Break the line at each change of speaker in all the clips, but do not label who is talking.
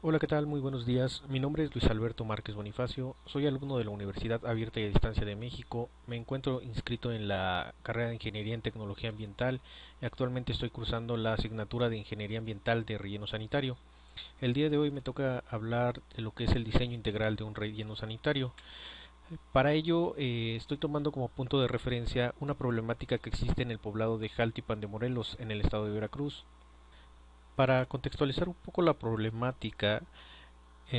Hola, ¿qué tal? Muy buenos días. Mi nombre es Luis Alberto Márquez Bonifacio. Soy alumno de la Universidad Abierta y a Distancia de México. Me encuentro inscrito en la carrera de Ingeniería en Tecnología Ambiental y actualmente estoy cursando la asignatura de Ingeniería Ambiental de Relleno Sanitario. El día de hoy me toca hablar de lo que es el diseño integral de un relleno sanitario. Para ello, estoy tomando como punto de referencia una problemática que existe en el poblado de Jaltipan de Morelos, en el estado de Veracruz. Para contextualizar un poco la problemática,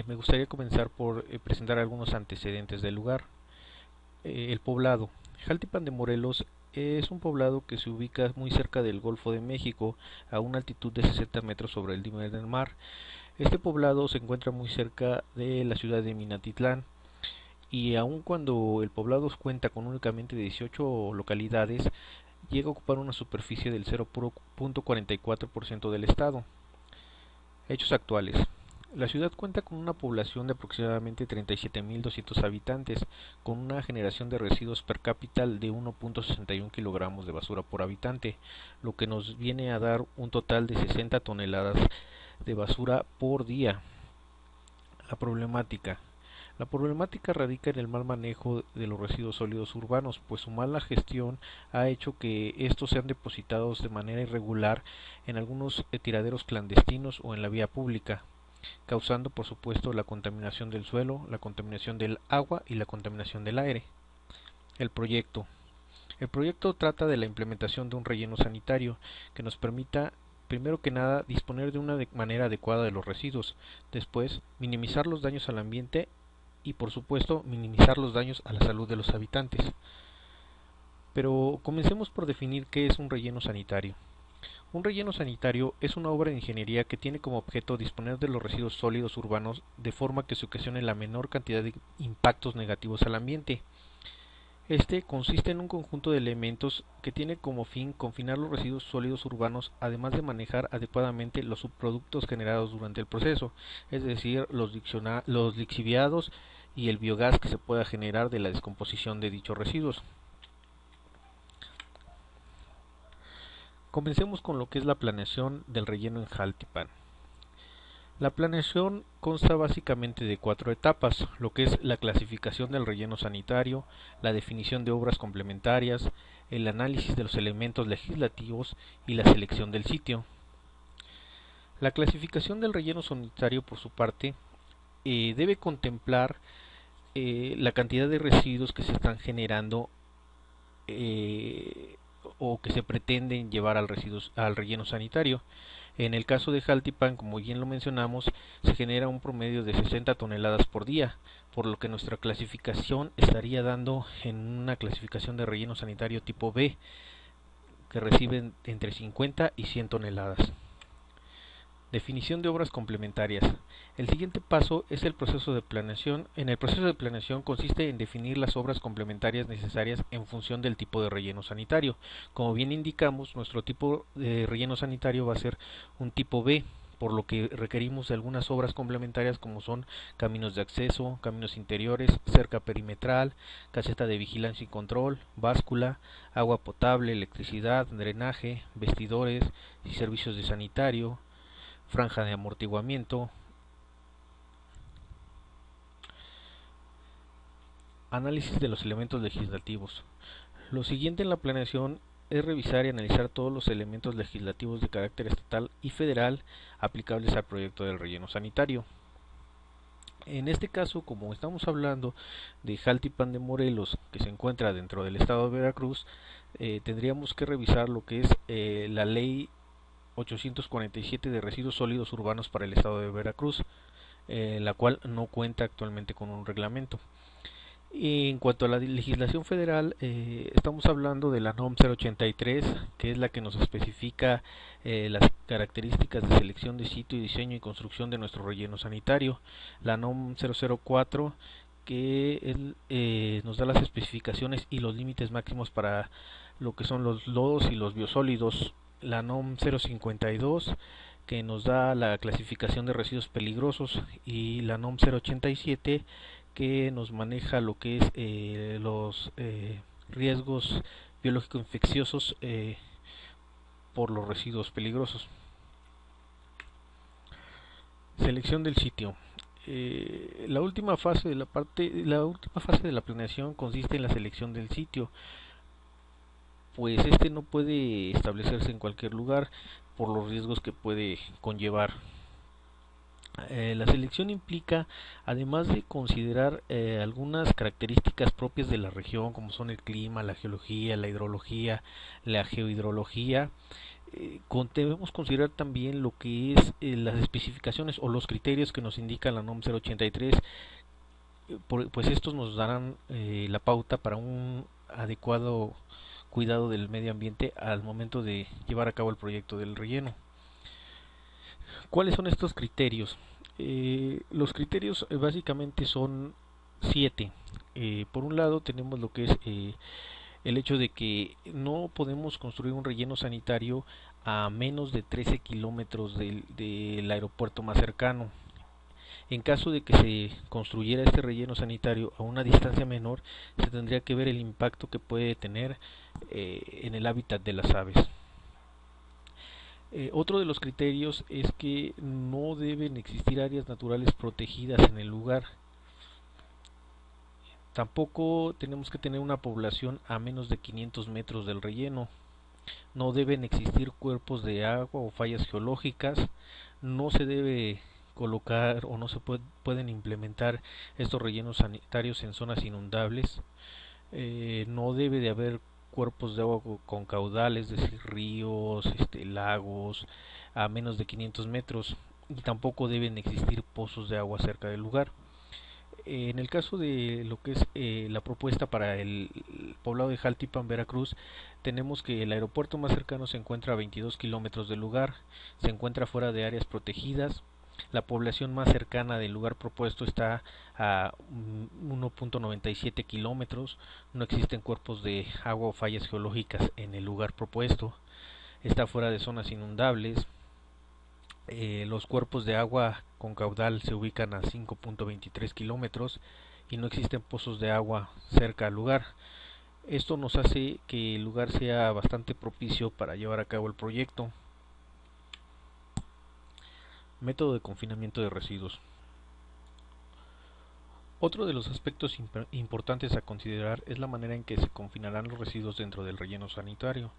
me gustaría comenzar por presentar algunos antecedentes del lugar. El poblado. Jaltipan de Morelos es un poblado que se ubica muy cerca del Golfo de México, a una altitud de 60 metros sobre el nivel del mar. Este poblado se encuentra muy cerca de la ciudad de Minatitlán, y aun cuando el poblado cuenta con únicamente 18 localidades, llega a ocupar una superficie del 0.44% del estado. Hechos actuales. La ciudad cuenta con una población de aproximadamente 37.200 habitantes, con una generación de residuos per cápita de 1.61 kilogramos de basura por habitante, lo que nos viene a dar un total de 60 toneladas de basura por día. La problemática. La problemática radica en el mal manejo de los residuos sólidos urbanos, pues su mala gestión ha hecho que estos sean depositados de manera irregular en algunos tiraderos clandestinos o en la vía pública, causando por supuesto la contaminación del suelo, la contaminación del agua y la contaminación del aire. El proyecto. El proyecto trata de la implementación de un relleno sanitario que nos permita, primero que nada, disponer de una manera adecuada de los residuos, después minimizar los daños al ambiente y por supuesto minimizar los daños a la salud de los habitantes. Pero comencemos por definir qué es un relleno sanitario. Un relleno sanitario es una obra de ingeniería que tiene como objeto disponer de los residuos sólidos urbanos de forma que se ocasione la menor cantidad de impactos negativos al ambiente. Este consiste en un conjunto de elementos que tiene como fin confinar los residuos sólidos urbanos, además de manejar adecuadamente los subproductos generados durante el proceso, es decir, los lixiviados y el biogás que se pueda generar de la descomposición de dichos residuos. Comencemos con lo que es la planeación del relleno en Jaltipan. La planeación consta básicamente de cuatro etapas, lo que es la clasificación del relleno sanitario, la definición de obras complementarias, el análisis de los elementos legislativos y la selección del sitio. La clasificación del relleno sanitario, por su parte, debe contemplar la cantidad de residuos que se están generando eh, o que se pretenden llevar al relleno sanitario. En el caso de Jaltipan, como bien lo mencionamos, se genera un promedio de 60 toneladas por día, por lo que nuestra clasificación estaría dando en una clasificación de relleno sanitario tipo B, que reciben entre 50 y 100 toneladas. Definición de obras complementarias. El siguiente paso es el proceso de planeación. En el proceso de planeación consiste en definir las obras complementarias necesarias en función del tipo de relleno sanitario. Como bien indicamos, nuestro tipo de relleno sanitario va a ser un tipo B, por lo que requerimos de algunas obras complementarias como son caminos de acceso, caminos interiores, cerca perimetral, caseta de vigilancia y control, báscula, agua potable, electricidad, drenaje, vestidores y servicios de sanitario, franja de amortiguamiento. Análisis de los elementos legislativos. Lo siguiente en la planeación es revisar y analizar todos los elementos legislativos de carácter estatal y federal aplicables al proyecto del relleno sanitario. En este caso, como estamos hablando de Jaltipan de Morelos, que se encuentra dentro del estado de Veracruz, tendríamos que revisar lo que es la ley 847 de residuos sólidos urbanos para el estado de Veracruz, la cual no cuenta actualmente con un reglamento. Y en cuanto a la legislación federal, estamos hablando de la NOM 083, que es la que nos especifica las características de selección de sitio, diseño y construcción de nuestro relleno sanitario. La NOM 004, que nos da las especificaciones y los límites máximos para lo que son los lodos y los biosólidos. La NOM 052, que nos da la clasificación de residuos peligrosos, y la NOM 087, que nos maneja lo que es los riesgos biológicos infecciosos por los residuos peligrosos. Selección del sitio. La última fase la última fase de la planeación consiste en la selección del sitio, pues este no puede establecerse en cualquier lugar por los riesgos que puede conllevar. La selección implica, además de considerar algunas características propias de la región, como son el clima, la geología, la hidrología, la geohidrología, debemos considerar también lo que es las especificaciones o los criterios que nos indica la NOM 083, pues estos nos darán la pauta para un adecuado cuidado del medio ambiente al momento de llevar a cabo el proyecto del relleno. ¿Cuáles son estos criterios? Los criterios básicamente son 7. Por un lado tenemos lo que es el hecho de que no podemos construir un relleno sanitario a menos de 13 kilómetros del aeropuerto más cercano. En caso de que se construyera este relleno sanitario a una distancia menor, se tendría que ver el impacto que puede tener en el hábitat de las aves. Otro de los criterios es que no deben existir áreas naturales protegidas en el lugar. Tampoco tenemos que tener una población a menos de 500 metros del relleno. No deben existir cuerpos de agua o fallas geológicas. No se debe colocar o no se pueden implementar estos rellenos sanitarios en zonas inundables. No debe de haber cuerpos de agua con caudales, es decir, ríos, lagos, a menos de 500 metros, y tampoco deben existir pozos de agua cerca del lugar. En el caso de lo que es la propuesta para el poblado de Jaltipan, Veracruz, tenemos que el aeropuerto más cercano se encuentra a 22 kilómetros del lugar, se encuentra fuera de áreas protegidas. La población más cercana del lugar propuesto está a 1.97 kilómetros. No existen cuerpos de agua o fallas geológicas en el lugar propuesto. Está fuera de zonas inundables. Los cuerpos de agua con caudal se ubican a 5.23 kilómetros y no existen pozos de agua cerca al lugar. Esto nos hace que el lugar sea bastante propicio para llevar a cabo el proyecto. Método de confinamiento de residuos. Otro de los aspectos importantes a considerar es la manera en que se confinarán los residuos dentro del relleno sanitario.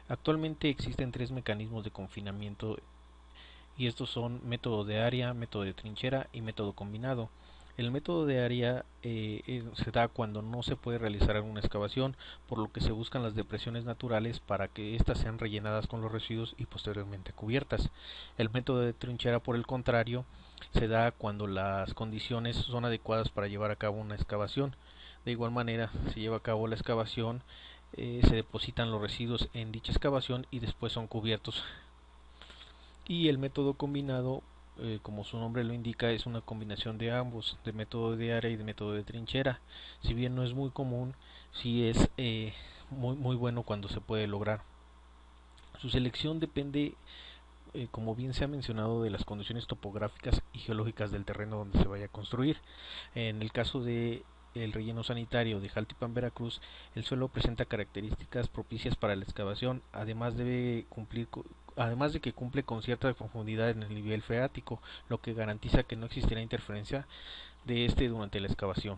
Actualmente existen tres mecanismos de confinamiento y estos son método de área, método de trinchera y método combinado. El método de área se da cuando no se puede realizar alguna excavación, por lo que se buscan las depresiones naturales para que éstas sean rellenadas con los residuos y posteriormente cubiertas. El método de trinchera, por el contrario, se da cuando las condiciones son adecuadas para llevar a cabo una excavación. De igual manera, se lleva a cabo la excavación, se depositan los residuos en dicha excavación y después son cubiertos. Y el método combinado, como su nombre lo indica, es una combinación de ambos, de método de área y de método de trinchera. Si bien no es muy común, sí es muy bueno cuando se puede lograr. Su selección depende, como bien se ha mencionado, de las condiciones topográficas y geológicas del terreno donde se vaya a construir. En el caso de el relleno sanitario de Jaltipan, Veracruz, el suelo presenta características propicias para la excavación, además de que cumple con cierta profundidad en el nivel freático, lo que garantiza que no existirá interferencia de este durante la excavación.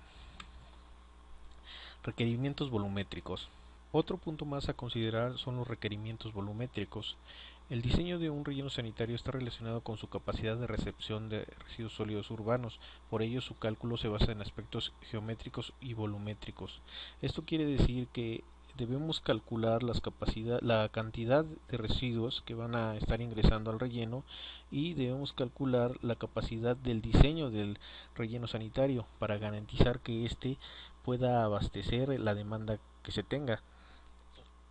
Requerimientos volumétricos. Otro punto más a considerar son los requerimientos volumétricos. El diseño de un relleno sanitario está relacionado con su capacidad de recepción de residuos sólidos urbanos, por ello su cálculo se basa en aspectos geométricos y volumétricos. Esto quiere decir que debemos calcular la cantidad de residuos que van a estar ingresando al relleno y debemos calcular la capacidad del diseño del relleno sanitario para garantizar que éste pueda abastecer la demanda que se tenga.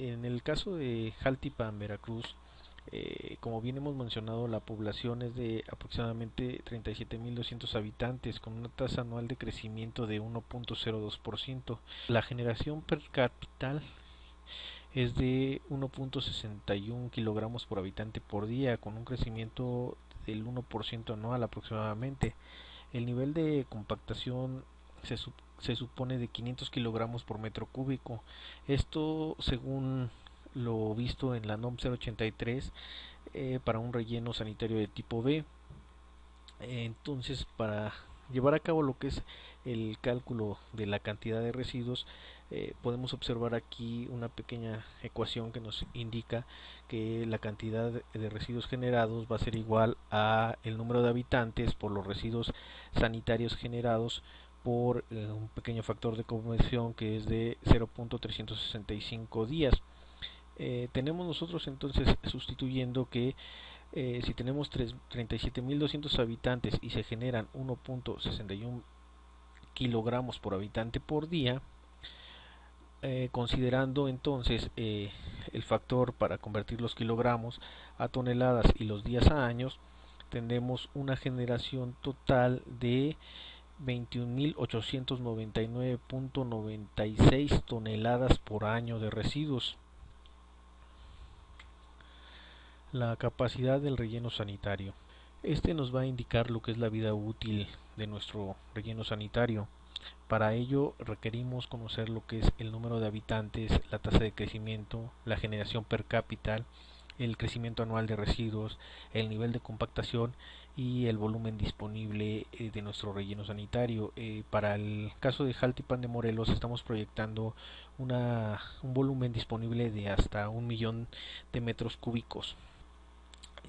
En el caso de Jaltipan, Veracruz, como bien hemos mencionado, la población es de aproximadamente 37.200 habitantes, con una tasa anual de crecimiento de 1.02%. La generación per cápita es de 1.61 kilogramos por habitante por día, con un crecimiento del 1% anual aproximadamente. El nivel de compactación se supone de 500 kilogramos por metro cúbico. Esto según lo visto en la NOM 083 para un relleno sanitario de tipo B. Entonces, para llevar a cabo lo que es el cálculo de la cantidad de residuos, podemos observar aquí una pequeña ecuación que nos indica que la cantidad de residuos generados va a ser igual a el número de habitantes por los residuos sanitarios generados por un pequeño factor de conversión que es de 0.365 días. Tenemos nosotros entonces sustituyendo que si tenemos 37.200 habitantes y se generan 1.61 kilogramos por habitante por día, considerando entonces el factor para convertir los kilogramos a toneladas y los días a años, tendremos una generación total de 21.899.96 toneladas por año de residuos. La capacidad del relleno sanitario. Este nos va a indicar lo que es la vida útil de nuestro relleno sanitario. Para ello requerimos conocer lo que es el número de habitantes, la tasa de crecimiento, la generación per cápita, el crecimiento anual de residuos, el nivel de compactación y el volumen disponible de nuestro relleno sanitario. Para el caso de Jaltipan de Morelos estamos proyectando un volumen disponible de hasta 1.000.000 de metros cúbicos.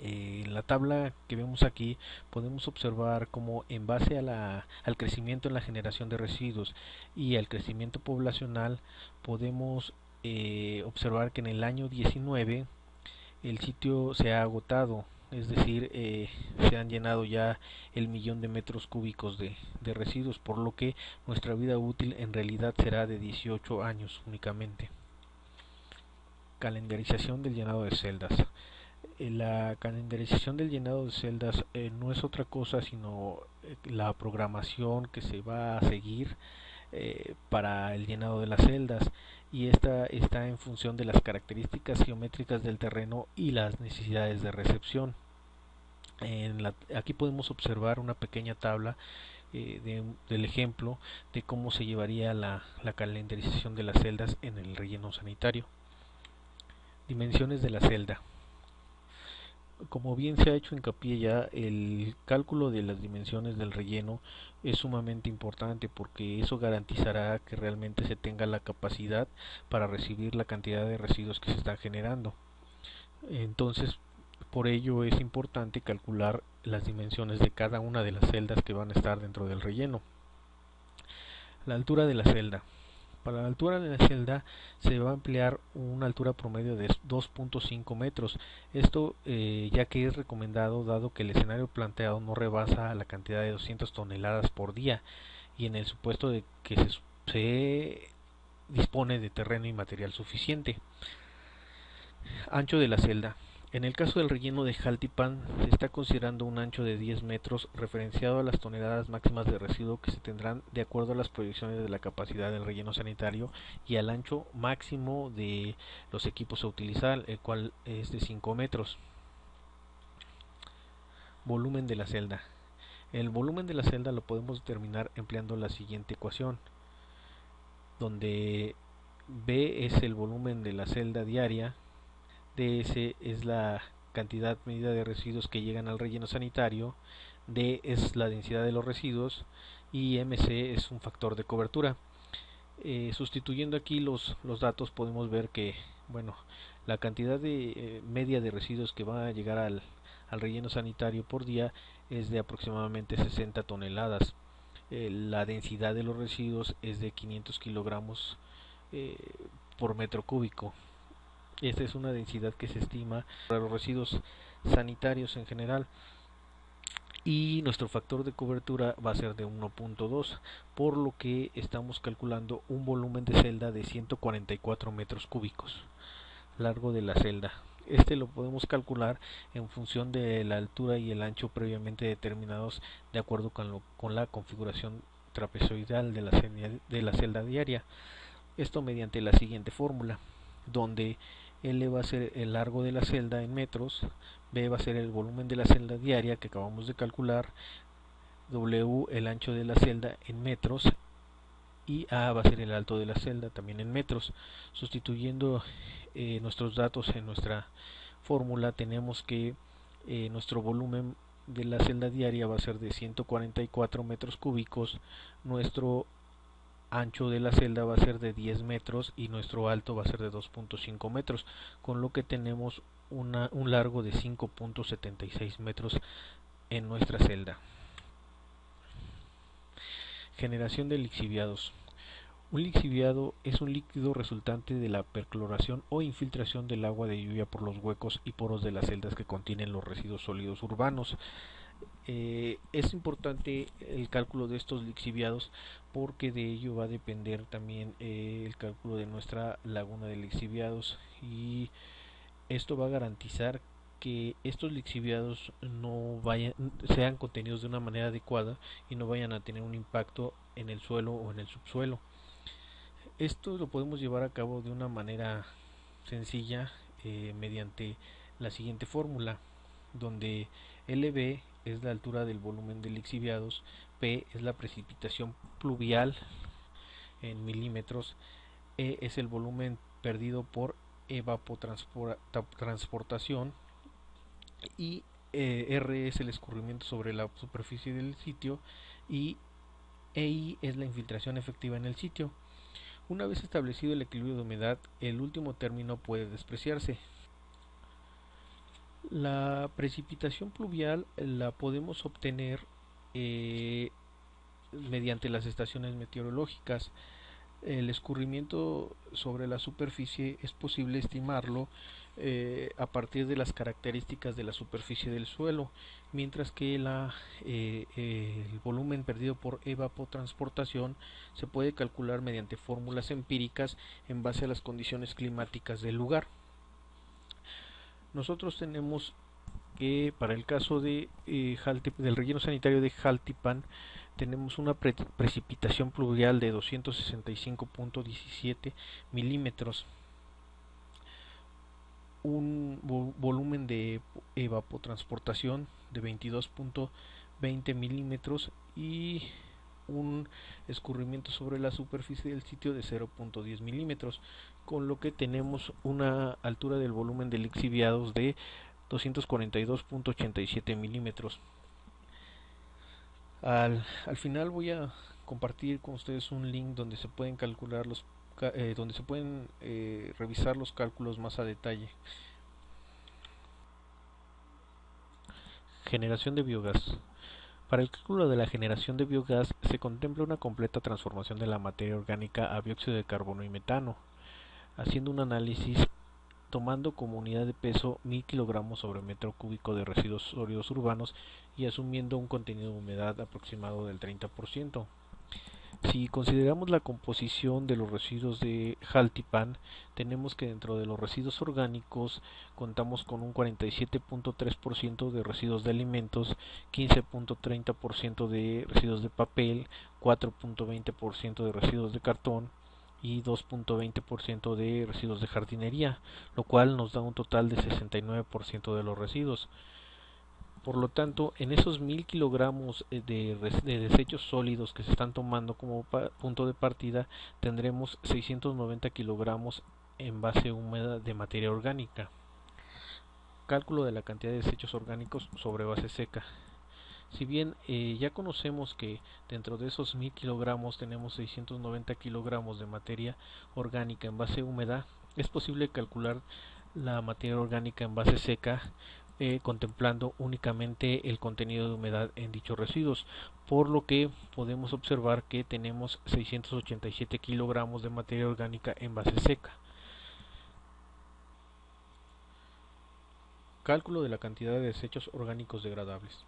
En la tabla que vemos aquí podemos observar cómo en base al crecimiento en la generación de residuos y al crecimiento poblacional podemos observar que en el año 19 el sitio se ha agotado, es decir, se han llenado ya el 1.000.000 de metros cúbicos de residuos, por lo que nuestra vida útil en realidad será de 18 años únicamente. Calendarización del llenado de celdas. La calendarización del llenado de celdas no es otra cosa sino la programación que se va a seguir para el llenado de las celdas, y esta está en función de las características geométricas del terreno y las necesidades de recepción. Aquí podemos observar una pequeña tabla del ejemplo de cómo se llevaría la calendarización de las celdas en el relleno sanitario. Dimensiones de la celda. Como bien se ha hecho hincapié ya, el cálculo de las dimensiones del relleno es sumamente importante porque eso garantizará que realmente se tenga la capacidad para recibir la cantidad de residuos que se están generando. Entonces, por ello es importante calcular las dimensiones de cada una de las celdas que van a estar dentro del relleno. La altura de la celda. Para la altura de la celda se va a emplear una altura promedio de 2.5 metros. Esto ya que es recomendado dado que el escenario planteado no rebasa la cantidad de 200 toneladas por día y en el supuesto de que se dispone de terreno y material suficiente. Ancho de la celda. En el caso del relleno de Jaltipan se está considerando un ancho de 10 metros referenciado a las toneladas máximas de residuo que se tendrán de acuerdo a las proyecciones de la capacidad del relleno sanitario y al ancho máximo de los equipos a utilizar, el cual es de 5 metros. Volumen de la celda. El volumen de la celda lo podemos determinar empleando la siguiente ecuación, donde B es el volumen de la celda diaria, DS es la cantidad medida de residuos que llegan al relleno sanitario, D es la densidad de los residuos y MC es un factor de cobertura. Sustituyendo aquí los datos podemos ver que la cantidad de media de residuos que va a llegar al relleno sanitario por día es de aproximadamente 60 toneladas. La densidad de los residuos es de 500 kilogramos por metro cúbico. Esta es una densidad que se estima para los residuos sanitarios en general, y nuestro factor de cobertura va a ser de 1.2, por lo que estamos calculando un volumen de celda de 144 metros cúbicos. Largo de la celda. Este lo podemos calcular en función de la altura y el ancho previamente determinados de acuerdo con la configuración trapezoidal de la celda diaria. Esto mediante la siguiente fórmula, donde L va a ser el largo de la celda en metros, B va a ser el volumen de la celda diaria que acabamos de calcular, W el ancho de la celda en metros y A va a ser el alto de la celda también en metros. Sustituyendo nuestros datos en nuestra fórmula, tenemos que nuestro volumen de la celda diaria va a ser de 144 metros cúbicos, nuestro ancho de la celda va a ser de 10 metros y nuestro alto va a ser de 2.5 metros, con lo que tenemos un largo de 5.76 metros en nuestra celda. Generación de lixiviados. Un lixiviado es un líquido resultante de la percloración o infiltración del agua de lluvia por los huecos y poros de las celdas que contienen los residuos sólidos urbanos. Es importante el cálculo de estos lixiviados porque de ello va a depender también el cálculo de nuestra laguna de lixiviados, y esto va a garantizar que estos lixiviados sean contenidos de una manera adecuada y no vayan a tener un impacto en el suelo o en el subsuelo. Esto lo podemos llevar a cabo de una manera sencilla mediante la siguiente fórmula, donde LB es la altura del volumen de lixiviados, P es la precipitación pluvial en milímetros, E es el volumen perdido por evapotransportación y R es el escurrimiento sobre la superficie del sitio, y EI es la infiltración efectiva en el sitio. Una vez establecido el equilibrio de humedad, el último término puede despreciarse. La precipitación pluvial la podemos obtener mediante las estaciones meteorológicas. El escurrimiento sobre la superficie es posible estimarlo a partir de las características de la superficie del suelo, mientras que el volumen perdido por evapotransportación se puede calcular mediante fórmulas empíricas en base a las condiciones climáticas del lugar. Nosotros tenemos que para el caso del relleno sanitario de Jaltipan tenemos una precipitación pluvial de 265.17 milímetros, un volumen de evapotransportación de 22.20 milímetros y un escurrimiento sobre la superficie del sitio de 0.10 milímetros, con lo que tenemos una altura del volumen de lixiviados de 242.87 milímetros. Al final voy a compartir con ustedes un link donde se pueden calcular donde se pueden revisar los cálculos más a detalle. Generación de biogás. Para el cálculo de la generación de biogás se contempla una completa transformación de la materia orgánica a dióxido de carbono y metano, haciendo un análisis tomando como unidad de peso 1000 kilogramos sobre metro cúbico de residuos sólidos urbanos y asumiendo un contenido de humedad aproximado del 30%. Si consideramos la composición de los residuos de Jaltipan, tenemos que dentro de los residuos orgánicos contamos con un 47.3% de residuos de alimentos, 15.30% de residuos de papel, 4.20% de residuos de cartón y 2.20% de residuos de jardinería, lo cual nos da un total de 69% de los residuos. Por lo tanto, en esos 1000 kilogramos de desechos sólidos que se están tomando como punto de partida, tendremos 690 kilogramos en base húmeda de materia orgánica. Cálculo de la cantidad de desechos orgánicos sobre base seca. Si bien ya conocemos que dentro de esos 1000 kilogramos tenemos 690 kilogramos de materia orgánica en base húmeda, es posible calcular la materia orgánica en base seca contemplando únicamente el contenido de humedad en dichos residuos, por lo que podemos observar que tenemos 687 kilogramos de materia orgánica en base seca. Cálculo de la cantidad de desechos orgánicos degradables.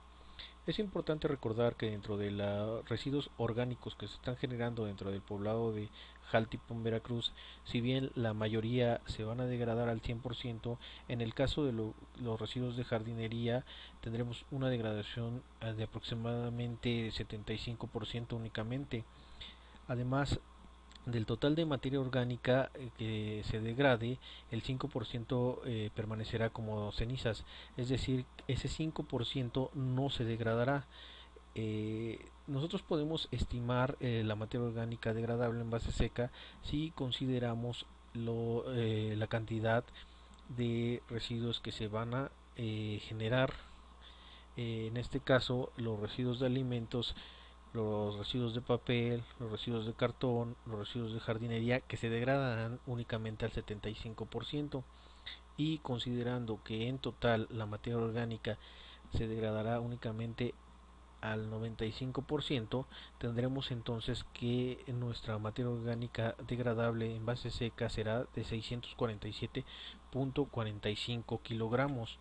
Es importante recordar que dentro de los residuos orgánicos que se están generando dentro del poblado de Jaltipan, Veracruz, si bien la mayoría se van a degradar al 100%, en el caso de los residuos de jardinería tendremos una degradación de aproximadamente 75% únicamente. Además, del total de materia orgánica que se degrade, el 5% permanecerá como cenizas, es decir, ese 5% no se degradará. Nosotros podemos estimar la materia orgánica degradable en base seca si consideramos la cantidad de residuos que se van a generar En este caso, los residuos de alimentos, los residuos de papel, los residuos de cartón, los residuos de jardinería que se degradarán únicamente al 75%, y considerando que en total la materia orgánica se degradará únicamente al 95%, tendremos entonces que nuestra materia orgánica degradable en base seca será de 647.45 kilogramos.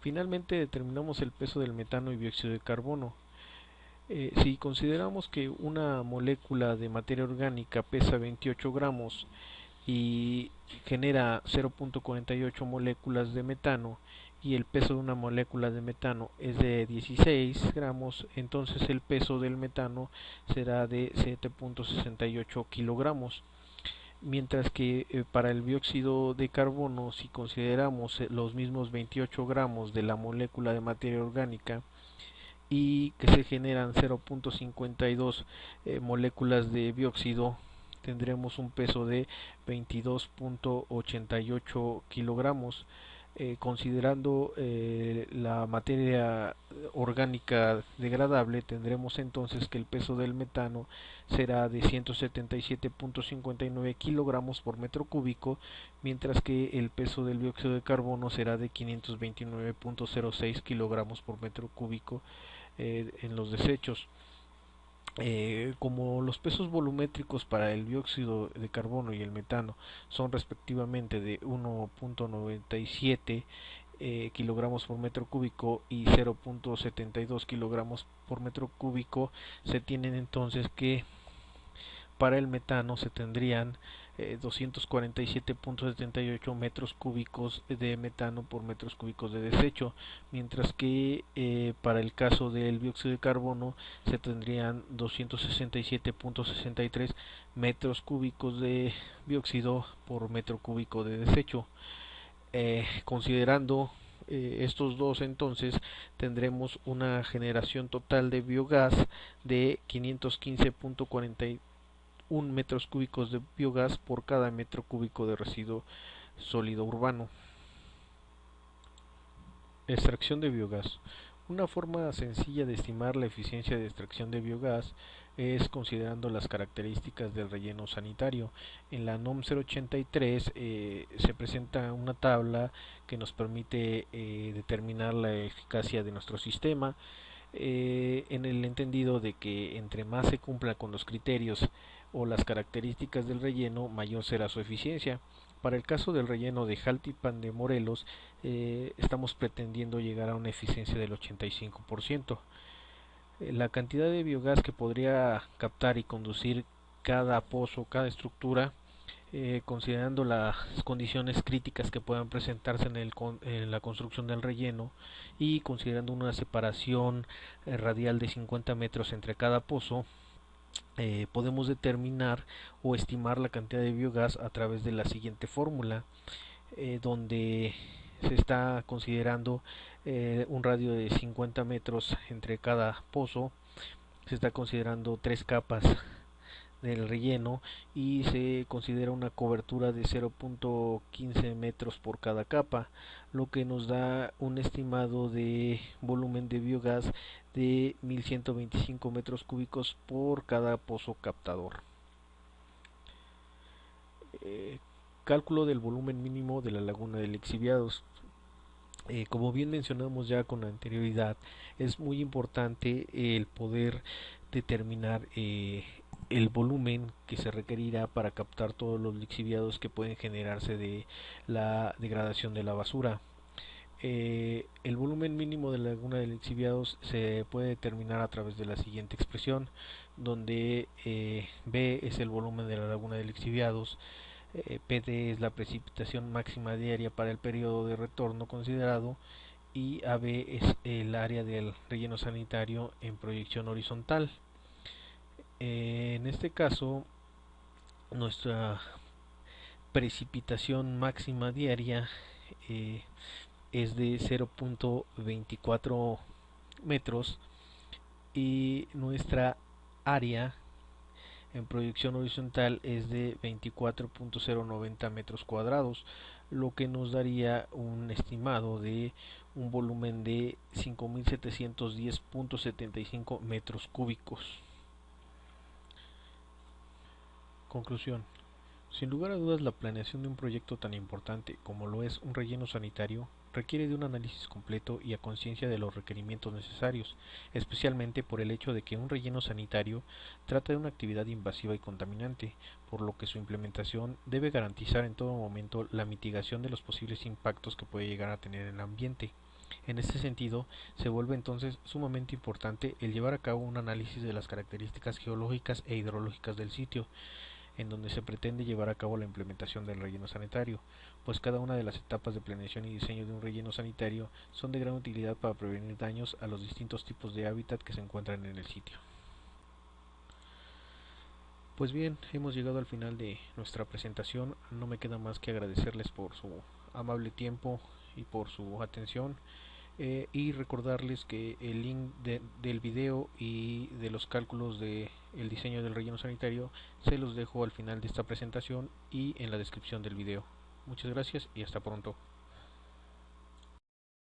Finalmente determinamos el peso del metano y dióxido de carbono. Si consideramos que una molécula de materia orgánica pesa 28 gramos y genera 0.48 moléculas de metano, y el peso de una molécula de metano es de 16 gramos, entonces el peso del metano será de 7.68 kilogramos. Mientras que para el dióxido de carbono, si consideramos los mismos 28 gramos de la molécula de materia orgánica y que se generan 0.52 moléculas de dióxido, tendremos un peso de 22.88 kilogramos. Considerando la materia orgánica degradable, tendremos entonces que el peso del metano será de 177.59 kilogramos por metro cúbico, mientras que el peso del dióxido de carbono será de 529.06 kilogramos por metro cúbico en los desechos. Como los pesos volumétricos para el dióxido de carbono y el metano son respectivamente de 1.97 kilogramos por metro cúbico y 0.72 kilogramos por metro cúbico, se tienen entonces que para el metano se tendrían 247.78 metros cúbicos de metano por metros cúbicos de desecho, mientras que para el caso del dióxido de carbono se tendrían 267.63 metros cúbicos de dióxido por metro cúbico de desecho. Considerando estos dos, entonces tendremos una generación total de biogás de 515.41 metros cúbicos de biogás por cada metro cúbico de residuo sólido urbano. Extracción de biogás. Una forma sencilla de estimar la eficiencia de extracción de biogás es considerando las características del relleno sanitario. En la NOM 083 se presenta una tabla que nos permite determinar la eficacia de nuestro sistema, en el entendido de que entre más se cumpla con los criterios o las características del relleno, mayor será su eficiencia. Para el caso del relleno de Jaltipan de Morelos, estamos pretendiendo llegar a una eficiencia del 85%. La cantidad de biogás que podría captar y conducir cada pozo, cada estructura, considerando las condiciones críticas que puedan presentarse en la construcción del relleno y considerando una separación radial de 50 metros entre cada pozo, podemos determinar o estimar la cantidad de biogás a través de la siguiente fórmula, donde se está considerando un radio de 50 metros entre cada pozo, se está considerando tres capas del relleno y se considera una cobertura de 0.15 metros por cada capa, lo que nos da un estimado de volumen de biogás de 1125 metros cúbicos por cada pozo captador. Cálculo del volumen mínimo de la laguna de lixiviados. Como bien mencionamos ya con anterioridad, es muy importante el poder determinar el volumen que se requerirá para captar todos los lixiviados que pueden generarse de la degradación de la basura. El volumen mínimo de la laguna de lixiviados se puede determinar a través de la siguiente expresión, donde B es el volumen de la laguna de lixiviados, PD es la precipitación máxima diaria para el periodo de retorno considerado, y AB es el área del relleno sanitario en proyección horizontal. En este caso, nuestra precipitación máxima diaria es de 0.24 metros y nuestra área en proyección horizontal es de 24.090 metros cuadrados, lo que nos daría un estimado de un volumen de 5.710.75 metros cúbicos. Conclusión. Sin lugar a dudas, la planeación de un proyecto tan importante como lo es un relleno sanitario requiere de un análisis completo y a conciencia de los requerimientos necesarios, especialmente por el hecho de que un relleno sanitario trata de una actividad invasiva y contaminante, por lo que su implementación debe garantizar en todo momento la mitigación de los posibles impactos que puede llegar a tener en el ambiente. En este sentido, se vuelve entonces sumamente importante el llevar a cabo un análisis de las características geológicas e hidrológicas del sitio, en donde se pretende llevar a cabo la implementación del relleno sanitario, pues cada una de las etapas de planeación y diseño de un relleno sanitario son de gran utilidad para prevenir daños a los distintos tipos de hábitat que se encuentran en el sitio. Pues bien, hemos llegado al final de nuestra presentación. No me queda más que agradecerles por su amable tiempo y por su atención, y recordarles que el link del video y de los cálculos de el diseño del relleno sanitario se los dejo al final de esta presentación y en la descripción del video. Muchas gracias y hasta pronto.